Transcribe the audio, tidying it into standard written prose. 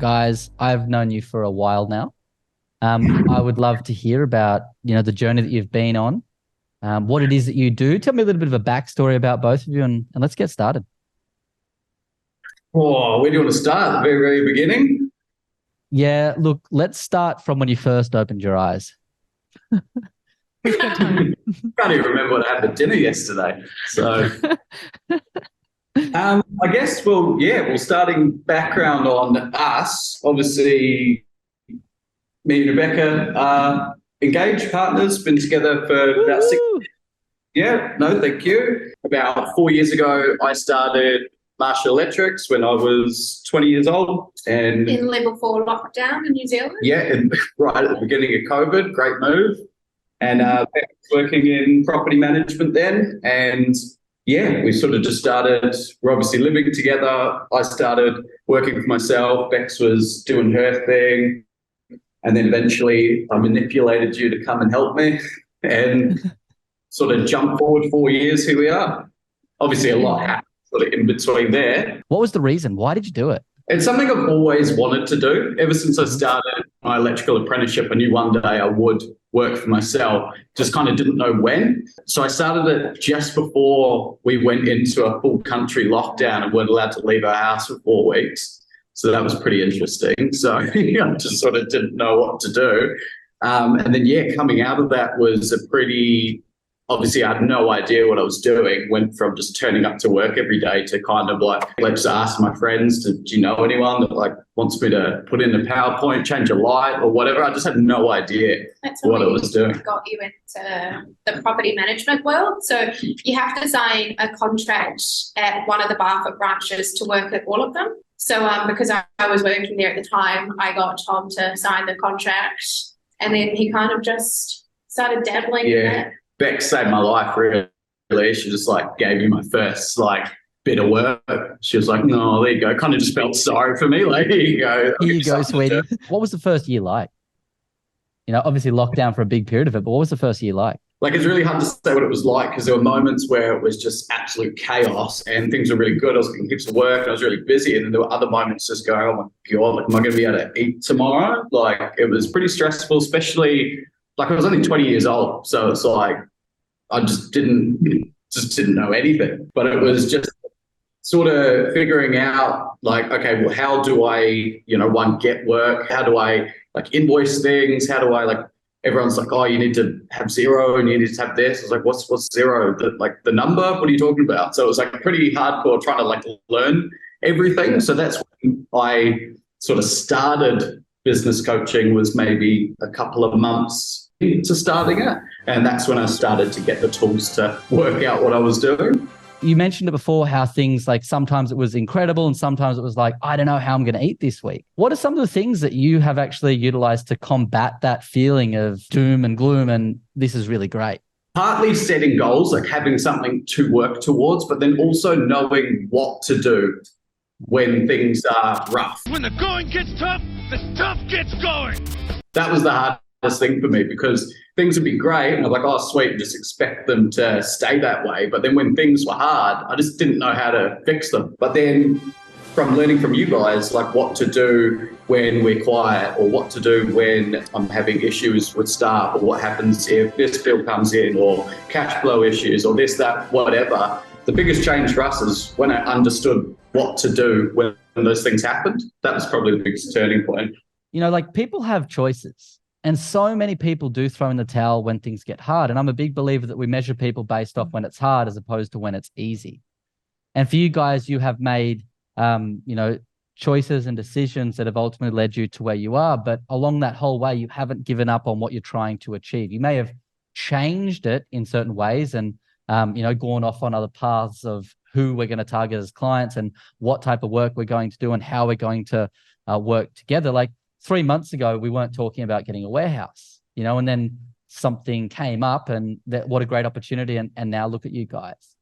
Guys, I've known you for a while now. I would love to hear about, the journey that you've been on, what it is that you do. Tell me a little bit of a backstory about both of you and let's get started. Oh, where do you want to start? The very, very beginning? Yeah, look, let's start from when you first opened your eyes. Can't even remember what I had for dinner yesterday. So, I guess, starting background on us. Obviously, me and Rebecca are engaged partners, been together for about six. Woo! Yeah, no, thank you. About 4 years ago, I started Marshall Electrics when I was 20 years old. And In level 4 lockdown in New Zealand. yeah, and right at the beginning of COVID, great move. And working in property management then. And yeah, we sort of just started, we're obviously living together. I started working for myself. Bex was doing her thing. And then eventually I manipulated you to come and help me and sort of jump forward 4 years. Here we are. Obviously a lot happened sort of in between there. What was the reason? Why did you do it? It's something I've always wanted to do. Ever since I started my electrical apprenticeship, I knew one day I would work for myself, just kind of didn't know when. So I started it just before we went into a full country lockdown and weren't allowed to leave our house for 4 weeks. So that was pretty interesting. So I just sort of didn't know what to do. And then, coming out of that was obviously I had no idea what I was doing. Went from just turning up to work every day to kind of like, let's ask my friends, do you know anyone that like wants me to put in a PowerPoint, change a light or whatever? I just had no idea what I was doing. Got you into the property management world. So you have to sign a contract at one of the Barfoot branches to work at all of them. So because I was working there at the time, I got Tom to sign the contract and then he kind of just started dabbling in it. Beck saved my life, really. She just like gave me my first like bit of work. She was like, no, there you go. Kind of just felt sorry for me. Like, here you go. Here you go, sweetie. What was the first year like? Obviously locked down for a big period of it, but what was the first year like? Like, it's really hard to say what it was like because there were moments where it was just absolute chaos and things were really good. I was getting heaps of work and I was really busy. And then there were other moments just going, oh my God, like, am I going to be able to eat tomorrow? Like, it was pretty stressful, especially like I was only 20 years old. So it's like, I just didn't know anything, but it was just sort of figuring out like, okay, well, how do I, one, get work? How do I like invoice things? How do I like, everyone's like, oh, you need to have Xero and you need to have this. I was like, what's Xero? The number? What are you talking about? So it was like pretty hardcore trying to like learn everything. So that's when I sort of started business coaching, was maybe a couple of months into starting it. And that's when I started to get the tools to work out what I was doing. You mentioned it before, how things like sometimes it was incredible and sometimes it was like, I don't know how I'm going to eat this week. What are some of the things that you have actually utilized to combat that feeling of doom and gloom and this is really great? Partly setting goals, like having something to work towards, but then also knowing what to do when things are rough. When the going gets tough, the tough gets going. That was the hardest thing for me because things would be great and I'm like, oh, sweet, just expect them to stay that way. But then when things were hard, I just didn't know how to fix them. But then from learning from you guys, like what to do when we're quiet or what to do when I'm having issues with staff or what happens if this bill comes in or cash flow issues or this, that, whatever. The biggest change for us is when I understood what to do when those things happened. That was probably the biggest turning point. Like people have choices. And so many people do throw in the towel when things get hard. And I'm a big believer that we measure people based off when it's hard as opposed to when it's easy. And for you guys, you have made, choices and decisions that have ultimately led you to where you are. But along that whole way, you haven't given up on what you're trying to achieve. You may have changed it in certain ways and, gone off on other paths of who we're going to target as clients and what type of work we're going to do and how we're going to work together. Like, 3 months ago, we weren't talking about getting a warehouse, and then something came up and what a great opportunity. And now look at you guys.